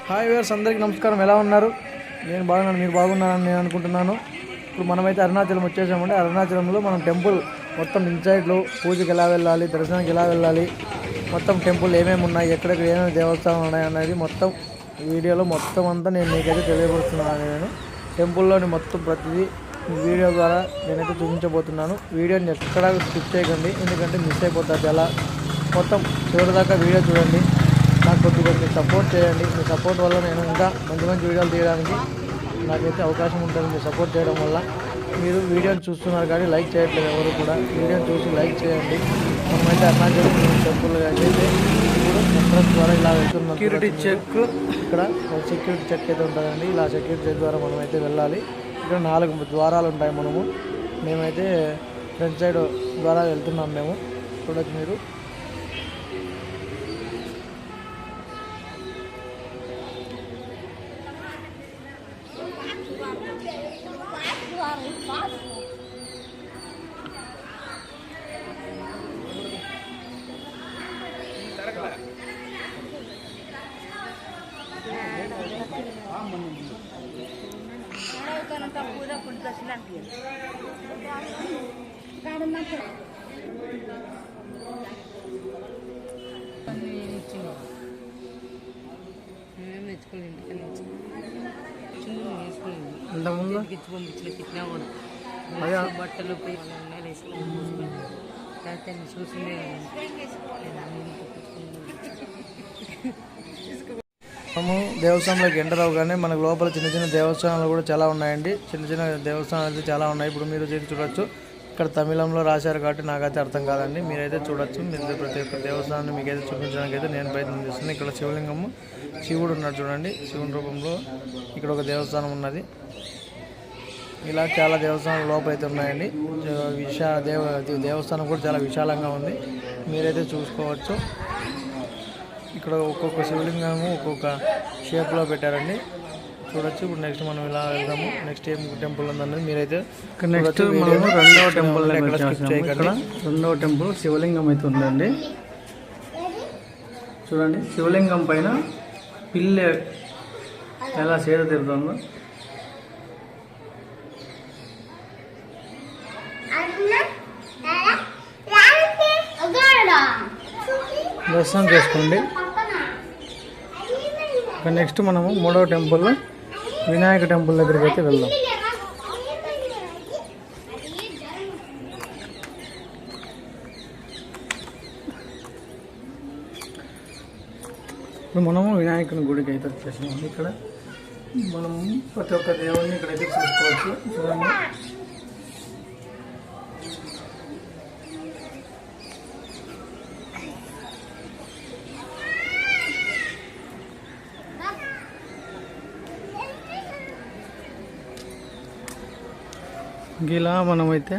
Hi viewers, అందరికీ నమస్కారం. ఎలా ఉన్నారు? నేను బాగున్నాను, మీరు బాగున్నారని నేను అనుకుంటున్నాను. ఇప్పుడు మనమైతే అరుణాచలం వచ్చేసామంటే అరుణాచలంలో మనం టెంపుల్ మొత్తం ఇన్సైడ్లో పూజకి ఎలా వెళ్ళాలి, దర్శనానికి ఎలా వెళ్ళాలి, మొత్తం టెంపుల్ ఏమేమి ఉన్నాయి, ఎక్కడెక్కడ ఏమేమి దేవస్థానాలు ఉన్నాయి అనేది మొత్తం వీడియోలో మొత్తం అంతా నేను మీకైతే తెలియపరుస్తున్నాను. నేను టెంపుల్లోని మొత్తం ప్రతిదీ వీడియో ద్వారా నేనైతే చూపించబోతున్నాను. వీడియోని ఎక్కడా స్కిప్ చేయకండి, ఎందుకంటే మిస్ అయిపోతుంది. అలా మొత్తం చివరిదాకా వీడియో చూడండి. నాకు కొద్దిగా సపోర్ట్ చేయండి. మీ సపోర్ట్ వల్ల నేను ఇంకా మంచి మంచి వీడియోలు తీయడానికి నాకైతే అవకాశం ఉంటుంది. మీరు సపోర్ట్ చేయడం వల్ల. మీరు వీడియోని చూస్తున్నారు కానీ లైక్ చేయట్లేదు ఎవరు కూడా. వీడియోని చూసి లైక్ చేయండి. మనమైతే అరుణాచలం టెంపుల్ అయితే ఇప్పుడు ఎంట్రన్స్ ద్వారా ఇలా వెళ్తున్నాం. సెక్యూరిటీ చెక్, ఇక్కడ సెక్యూరిటీ చెక్ అయితే ఉంటుందండి. ఇలా సెక్యూరిటీ చెక్ ద్వారా మనమైతే వెళ్ళాలి. ఇక్కడ 4 ద్వారాలు ఉంటాయి. మేమైతే ఫ్రంట్ సైడ్ ద్వారా వెళ్తున్నాం. మేము చూడొచ్చు మీరు. బట్టలు చూసిందే మనము దేవస్థానంలోకి ఎంటర్ అవగానే మనకు లోపల చిన్న చిన్న దేవస్థానాలు కూడా చాలా ఉన్నాయండి. చిన్న చిన్న దేవస్థానాలు అయితే చాలా ఉన్నాయి. ఇప్పుడు మీరు చూడొచ్చు. ఇక్కడ తమిళంలో రాశారు కాబట్టి నాకైతే అర్థం కాదండి. మీరైతే చూడొచ్చు. మీరు ప్రతి ఒక్క దేవస్థానాన్ని మీకైతే చూపించడానికి అయితే నేను ప్రయత్నం చేస్తున్నాను. ఇక్కడ శివలింగము, శివుడు ఉన్నాడు చూడండి. శివుని రూపంలో ఇక్కడ ఒక దేవస్థానం ఉన్నది. ఇలా చాలా దేవస్థానాలు లోపలైతే ఉన్నాయండి. దేవస్థానం కూడా చాలా విశాలంగా ఉంది. మీరైతే చూసుకోవచ్చు. ఇక్కడ ఒక్కొక్క శివలింగము ఒక్కొక్క షేప్లో పెట్టారండి. చూడొచ్చు. ఇప్పుడు నెక్స్ట్ మనం ఇలా వెళ్దాము. నెక్స్ట్ ఏం టెంపుల్ ఉందన్నది మీరైతే నెక్స్ట్ మనము రెండవ టెంపుల్ శివలింగం అయితే ఉందండి. చూడండి, శివలింగం పైన పిల్లి ఎలా సేద తిరుగుతుందో. దర్శనం చేసుకోండి. నెక్స్ట్ మనము 3వ టెంపుల్ వినాయక టెంపుల్ దగ్గరికి అయితే వెళ్దాం. ఇప్పుడు మనము వినాయకుని గుడికి అయితే వచ్చేసాము. ఇక్కడ మనము ప్రతి ఒక్క దేవుడిని ఇక్కడైతే చూసుకోవచ్చు. చూడండి, ఇలా మనమైతే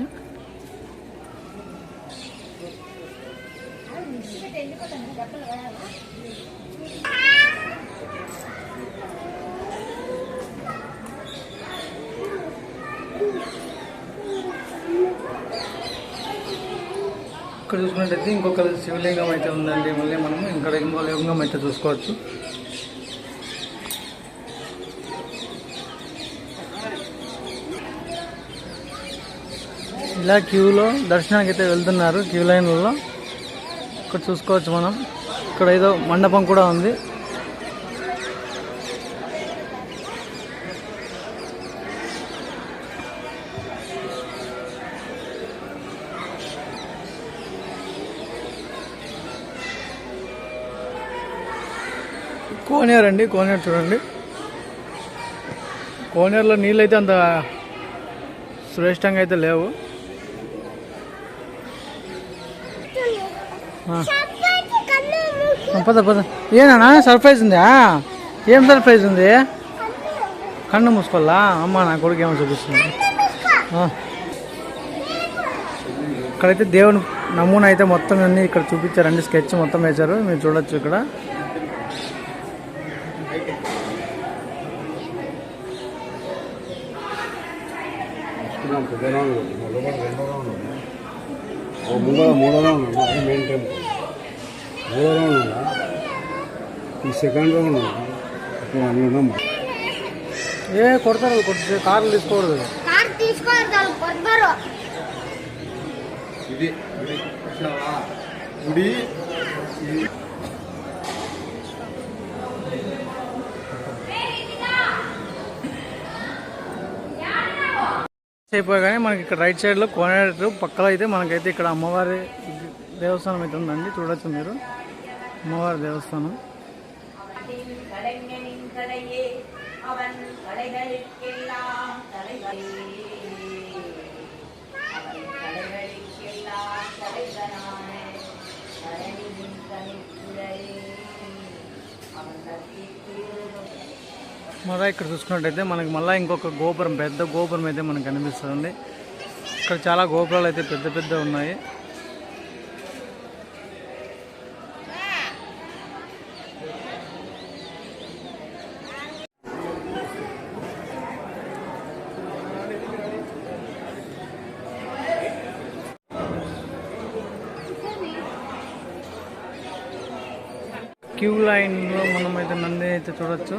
ఇక్కడ చూసుకున్నట్టయితే ఇంకొక శివలింగం అయితే ఉందండి. మళ్ళీ మనము ఇక్కడ ఇంకో లింగం అయితే చూసుకోవచ్చు. ఇలా క్యూలో దర్శనానికి అయితే వెళ్తున్నారు. క్యూ లైన్లలో ఇక్కడ చూసుకోవచ్చు మనం. ఇక్కడ ఏదో మండపం కూడా ఉంది. కోనేరు అండి. కోనేరు చూడండి. కోనేరులో నీళ్ళు అయితే అంత శ్రేష్టంగా అయితే లేవు. పద పద. ఏనా సర్ప్రైజ్ ఉందా? ఏం సర్ప్రైజ్ ఉంది? కన్ను మూసుకోవాలా? అమ్మ నా కొడుకు ఏమో చూపిస్తుంది. ఇక్కడైతే దేవుని నమూనా అయితే మొత్తం అన్ని ఇక్కడ చూపించారండి. స్కెచ్ మొత్తం వేశారు, మీరు చూడొచ్చు. ఇక్కడ ఈ సెకండ్ రౌండ్ ఏ కొడతారు కొట్టే కార్లు తీసుకోకూడదు. కార్ తీసుకోవాలి కొడతారు. ఇది గుడి అయిపోయి కానీ మనకి ఇక్కడ రైట్ సైడ్లో కోనేరు పక్కలో అయితే మనకైతే ఇక్కడ అమ్మవారి దేవస్థానం అయితే ఉందండి, చూడొచ్చు మీరు అమ్మవారి దేవస్థానం. మళ్ళీ ఇక్కడ చూసుకున్నట్టయితే మనకి మళ్ళీ ఇంకొక గోపురం, పెద్ద గోపురం అయితే మనకు కనిపిస్తుంది. ఇక్కడ చాలా గోపురాలు అయితే పెద్ద పెద్ద ఉన్నాయి. క్యూ లైన్లో మనమైతే నంది అయితే చూడొచ్చు.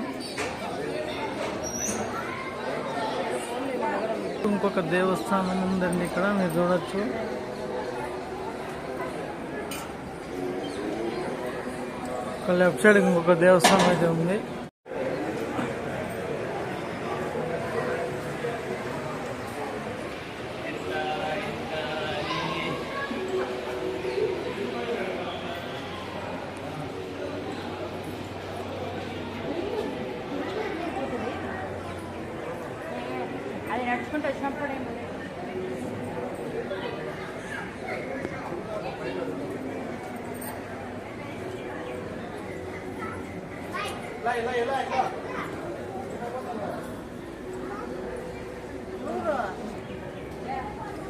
ఇంకొక దేవస్థానం ఉందండి ఇక్కడ మీరు చూడొచ్చు. ఇక్కడ లెఫ్ట్ సైడ్ ఇంకొక దేవస్థానం అయితే ఉంది. అది నడుచుకుంటూ వచ్చినప్పుడు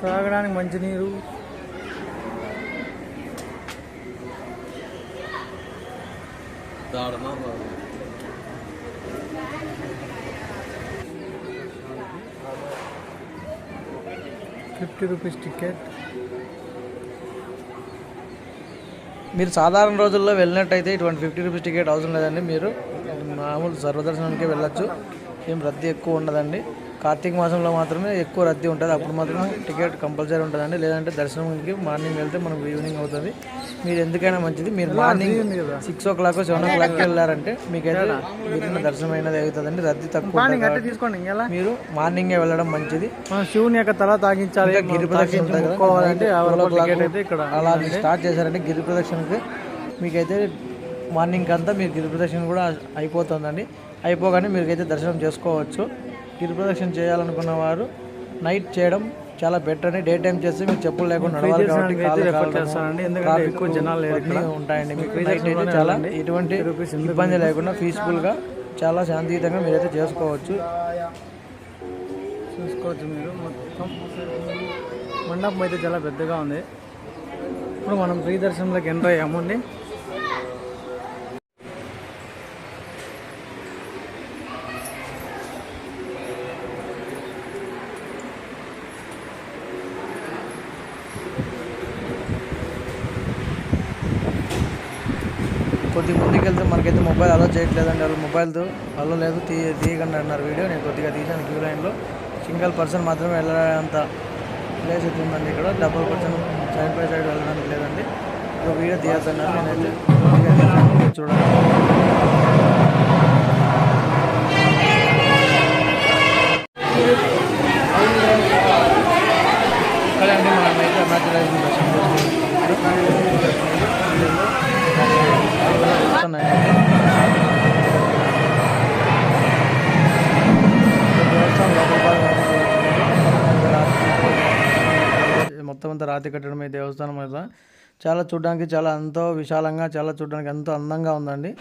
తాగడానికి మంచినీరు, దాడమా 50 రూపీస్ టికెట్. మీరు సాధారణ రోజుల్లో వెళ్ళినట్టయితే ఇటువంటి 50 రూపీస్ టికెట్ అవసరం లేదండి. మీరు మామూలు సర్వదర్శనానికి వెళ్ళొచ్చు, ఏం రద్దీ ఎక్కువ ఉండదండి. కార్తీక మాసంలో మాత్రమే ఎక్కువ రద్దీ ఉంటుంది, అప్పుడు మాత్రం టికెట్ కంపల్సరీ ఉంటుందండి. లేదంటే దర్శనంకి మార్నింగ్ వెళ్తే మనకు ఈవినింగ్ అవుతుంది. మీరు ఎందుకైనా మంచిది, మీరు మార్నింగ్ 6 o'clock 7 o'clock వెళ్ళారంటే మీకైతే మిగిలిన దర్శనం అయినది అవుతుందండి. రద్దీ తక్కువ ఉంటుంది. తీసుకోండి, మీరు మార్నింగే వెళ్ళడం మంచిది. శివుని యొక్క తల తాగించాలి, గిరి ప్రదక్షిణ ఉంటుంది కదా, అలా మీరు స్టార్ట్ చేశారంటే గిరి ప్రదక్షిణకి మీకైతే మార్నింగ్ అంతా మీరు గిరి ప్రదక్షిణ కూడా అయిపోతుందండి. అయిపోగానే మీకైతే దర్శనం చేసుకోవచ్చు. గిరి ప్రదక్షిణ చేయాలనుకున్న వారు నైట్ చేయడం చాలా బెటర్ అండి. డే టైం చేస్తే మీకు చెప్పులు లేకుండా నడవాలి కాబట్టి ఎక్కువ జనాలు ఉంటాయండి. మీకు నైట్ అయితే చాలా ఎటువంటి ఇబ్బంది లేకుండా పీస్ఫుల్గా చాలా శాంతియుతంగా మీరైతే చేసుకోవచ్చు. మీరు మొత్తం మండపం అయితే చాలా పెద్దగా ఉంది. ఇప్పుడు మనం ఫ్రీ దర్శనంలోకి ఎంటర్ అయ్యామండి. కొద్దిగా ముందుకు వెళ్తే మనకైతే మొబైల్ అలో చేయట్లేదండి. వాళ్ళు మొబైల్తో అలో లేదు, తీయకండి అన్నారు వీడియో. నేను కొద్దిగా తీసాను. క్యూ లైన్లో సింగిల్ పర్సన్ మాత్రమే వెళ్ళేంత ప్లేస్ అయితే ఉందండి. ఇక్కడ double person side by side వెళ్ళడానికి లేదండి. ఒక వీడియో తీయద్దన్నారు. నేనైతే కొద్దిగా తీసాను, చూడండి. ఇక్కడే అండి మనమైతే అరుణాచలం దర్శనం మొత్తం అంతా రాతి కట్టడం ఈ దేవస్థానం మీద చాలా చూడడానికి చాలా ఎంతో విశాలంగా, చాలా చూడడానికి ఎంతో అందంగా ఉందండి.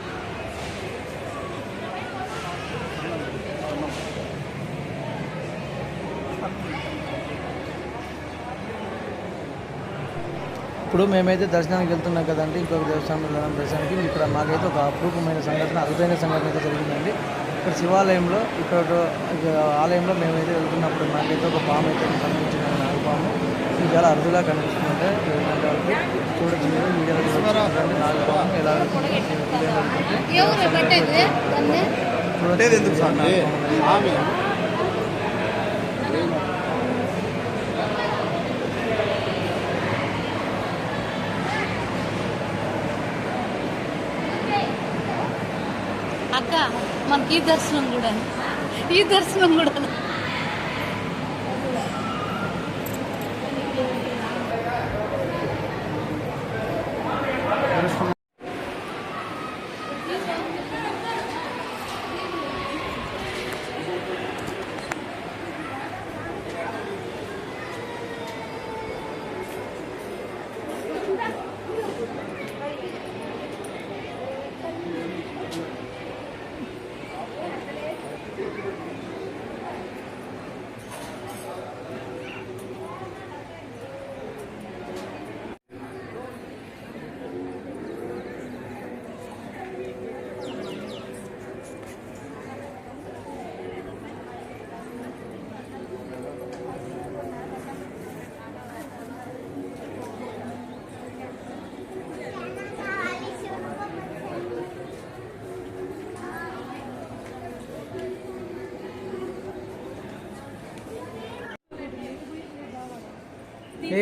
ఇప్పుడు మేమైతే దర్శనానికి వెళ్తున్నాం కదండి, ఇంకొక దేవస్థానం వెళ్ళడం దర్శనానికి. ఇక్కడ మాకైతే ఒక అపరూపమైన సంఘటన, అరుదైన సంఘటన అయితే జరిగిందండి. ఇక్కడ శివాలయంలో, ఇక్కడ ఆలయంలో మేమైతే వెళ్తున్నప్పుడు మాకైతే ఒక పాము అయితే కనిపించింది, నాగపాము. ఇది చాలా అరుదుగా కనిపిస్తుందంటే ఇలాంటి వాళ్ళకి చూడొచ్చు. మీరు వీడియోలో చూడండి నాగపాము ఎలా వెళ్తుంటే చూడొచ్చు. ఎందుకు స్వామి అక్క మనకి ఈ దర్శనం కూడా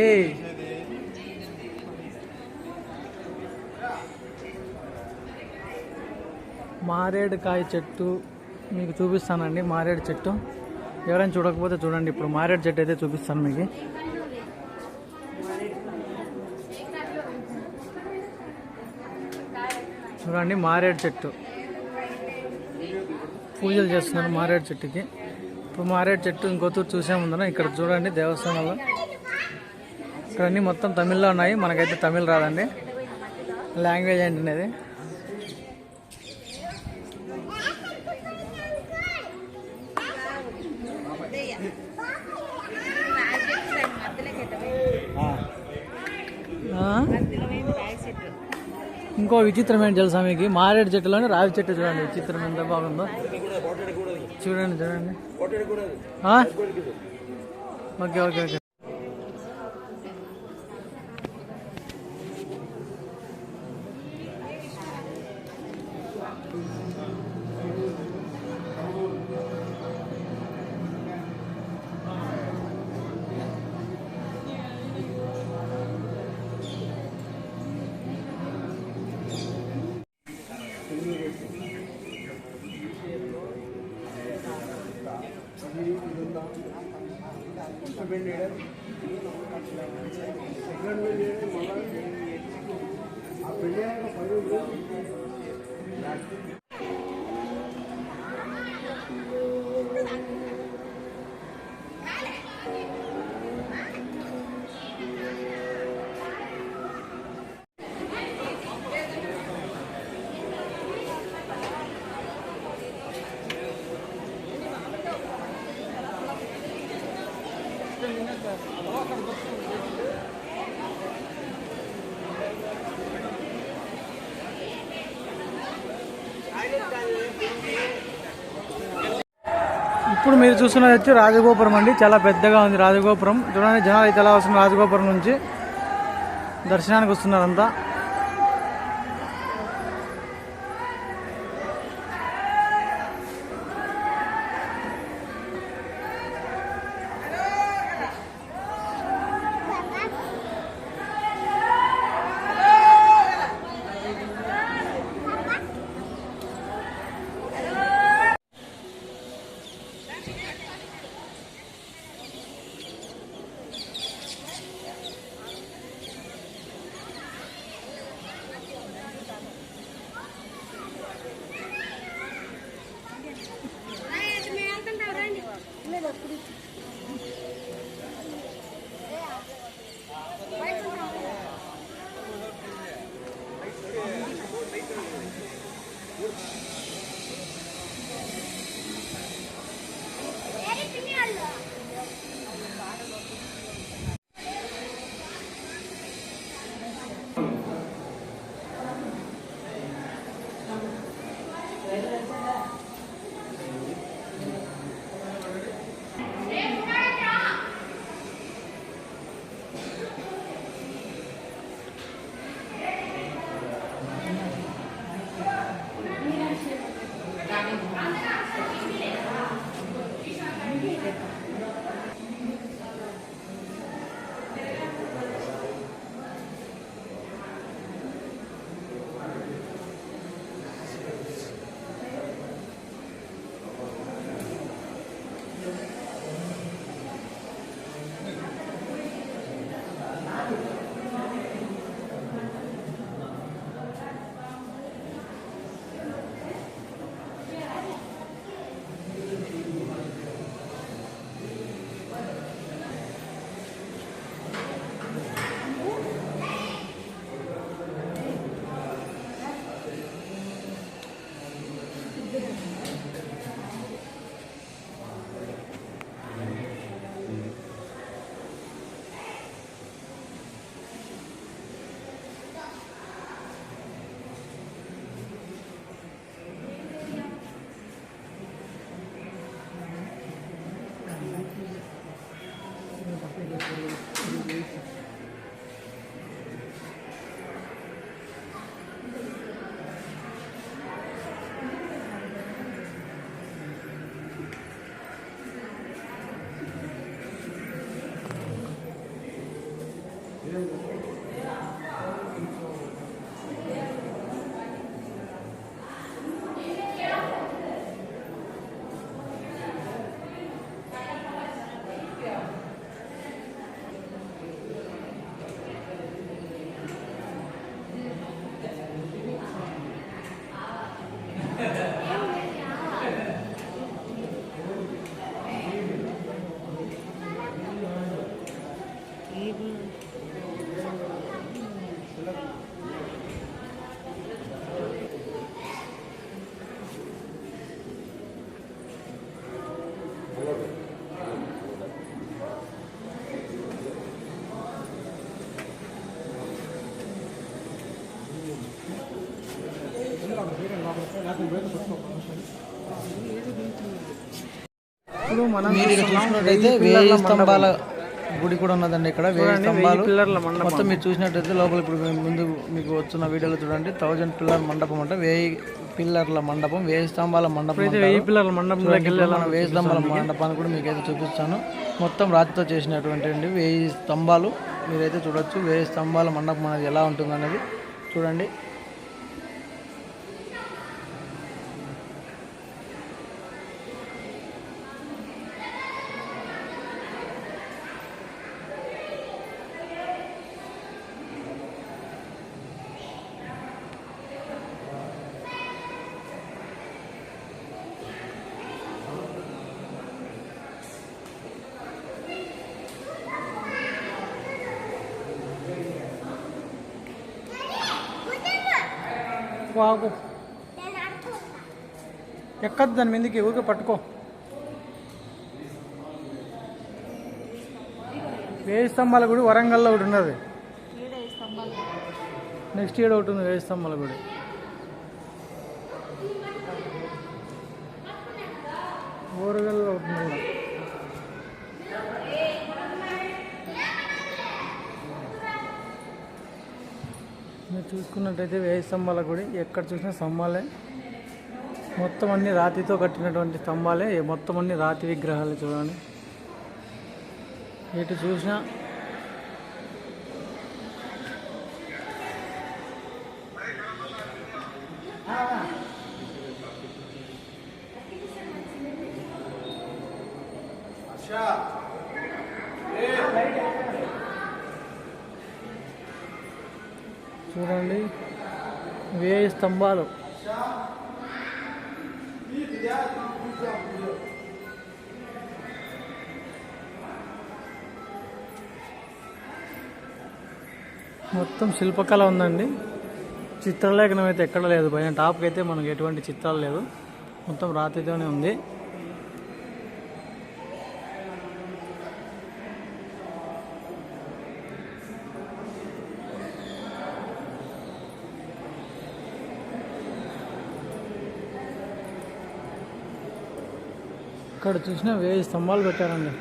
ఏయ్ మారేడు కాయ చెట్టు మీకు చూపిస్తానండి. మారేడు చెట్టు ఎవరైనా చూడకపోతే చూడండి. ఇప్పుడు మారేడు చెట్టు అయితే చూపిస్తాను మీకు. చూడండి మారేడు చెట్టు, పూజలు చేస్తున్నారు మారేడు చెట్టుకి. ఇప్పుడు మారేడు చెట్టు ఇంకొత్తూరు చూసే ముందర ఇక్కడ చూడండి దేవస్థానంలో. ఇక్కడ అన్నీ మొత్తం తమిళ్లో ఉన్నాయి. మనకైతే తమిళ్ రాదండి, లాంగ్వేజ్ ఏంటండి అది. ఇంకో విచిత్రం ఏంటి తెలుసా మీకు? మారేడు చెట్టులోనే రావి చెట్టు చూడండి, విచిత్రం ఎంత బాగుందో. చూడండి చూడండి. Okay okay okay. ఇప్పుడు మీరు చూస్తున్నది వచ్చి రాజగోపురం అండి. చాలా పెద్దగా ఉంది రాజగోపురం. చూడండి జనాలు అయితే ఎలా వస్తున్నారు రాజగోపురం నుంచి దర్శనానికి వస్తున్నారంతా. ఇప్పుడు మనం మీరు ఇక్కడ చూసినట్టయితే 1000 స్తంభాల గుడి కూడా ఉన్నదండి. ఇక్కడ 1000 స్తంభాలు పిల్లర్ల మండపం. మొత్తం మీరు చూసినట్టయితే లోపల ఇప్పుడు ముందు మీకు వస్తున్న వీడియోలో చూడండి 1000 పిల్లర్ మండపం అంటే 1000 పిల్లర్ల మండపం, 1000 స్తంభాల మండపం. 1000 పిల్లర్ల మండపంలోకి వెళ్ళి మనం 1000 స్తంభాల మండపాన్ని కూడా మీకైతే చూపిస్తాను. మొత్తం రాతితో చేసినటువంటి 1000 స్తంభాలు మీరైతే చూడొచ్చు. 1000 స్తంభాల మండపం అనేది ఎలా ఉంటుంది అనేది చూడండి. వాగు ఎక్కద్దు దాని మీదకి ఊరికే పట్టుకో. 1000 స్తంభాల గుడి వరంగల్లో ఒకటి ఉన్నది. నెక్స్ట్ ఇయర్ ఒకటి ఉంది 1000 స్తంభాల గుడి. ఓరగల్లో ఒకటి ఉంది. మీరు చూసుకున్నట్టయితే 1000 స్తంభాల గుడి ఎక్కడ చూసినా స్తంభాలే, మొత్తం అన్ని రాతితో కట్టినటువంటి స్తంభాలే, మొత్తం అన్ని రాతి విగ్రహాలు చూడండి. ఎటు చూసినా చూడండి 1000 స్తంభాలు. మొత్తం శిల్పకళ ఉందండి. చిత్రలేఖనం అయితే ఎక్కడ లేదు. పైన టాప్కి అయితే మనకు ఎటువంటి చిత్రాలు లేదు, మొత్తం రాతితోనే ఉంది. ఇక్కడ చూసినా 1000 స్తంభాలు పెట్టారండి.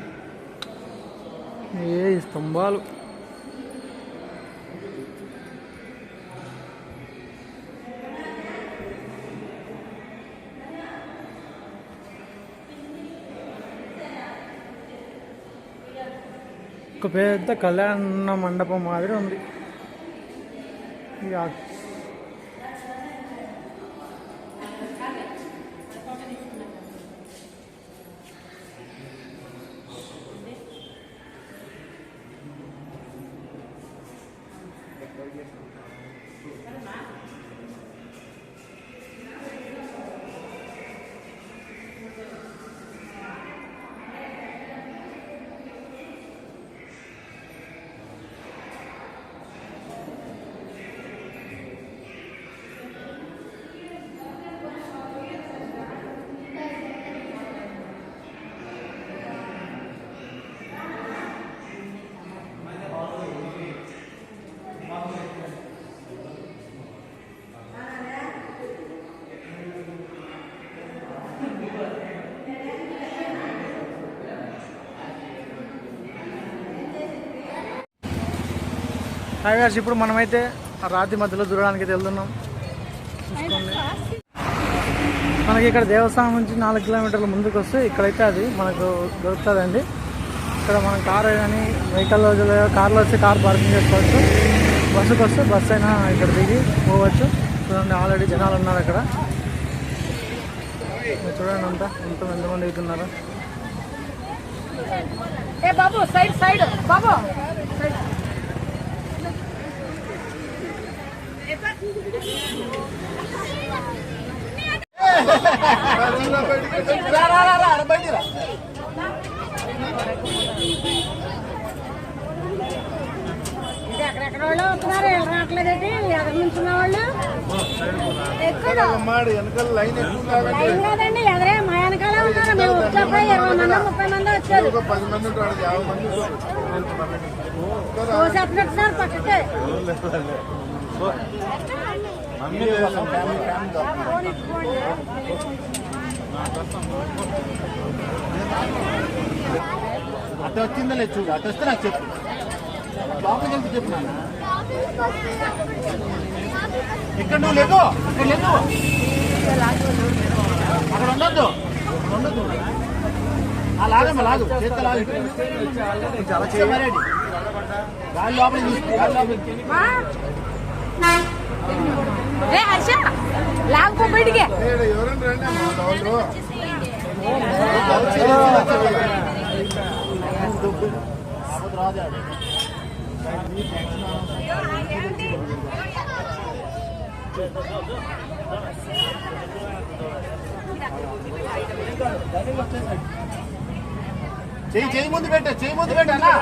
1000 స్తంభాలు. ఒక పెద్ద కళ్యాణ మండపం మాదిరి ఉంది. హాయ్, ఇప్పుడు మనమైతే ఆ రాతి మధ్యలో దూరడానికి అయితే వెళ్తున్నాం. చూసుకోండి, మనకి ఇక్కడ దేవస్థానం నుంచి 4 కిలోమీటర్ల ముందుకు వస్తే ఇక్కడైతే అది మనకు దొరుకుతుందండి. ఇక్కడ మనం కారు కానీ వెహికల్లో కార్లో వస్తే కార్ పార్కింగ్ చేసుకోవచ్చు, బస్సుకు వస్తే బస్సు అయినా ఇక్కడ దిగి పోవచ్చు. చూడండి, ఆల్రెడీ జనాలు ఉన్నారు అక్కడ. చూడండి అంతా ఎంతమంది దిగుతున్నారు. బాబు సైడ్ సైడ్ బాబు సైడ్. ఎక్కడెక్కడ వాళ్ళు వస్తున్నారు, రావట్లేదండి. ఎక్కడ నుంచున్న వాళ్ళు లైన్ కాదండి, ఎదరే మా వెనకాల ఉన్నారు. మేము వచ్చేప్పుడు 20 మంది 30 మంది వచ్చారు. కోసేస్తున్నారు పక్కకే. అట్ట వచ్చిందో లేదు చూడు, అట్ట వస్తే నాకు చెప్పు, లోపలికి వెళ్తే చెప్పు నాన్న. ఇక్కడ నువ్వు లేదు, ఇక్కడ లేదు, అక్కడ ఉండొద్దు ఉండొద్దు. లాగమ్మా, లాగు, చేస్తే లాగు, చాలా చేయమరేది. గాలి లోపలికి తీసుకో, గాలి లోపలికి. ఏ హర్ష లాగపో బయటికి. ఎవరండి రండి అమ్మా, వాళ్ళు చెయ్యి ముందు పెట్ట, చెయ్యి ముందు పెట్ట అలా.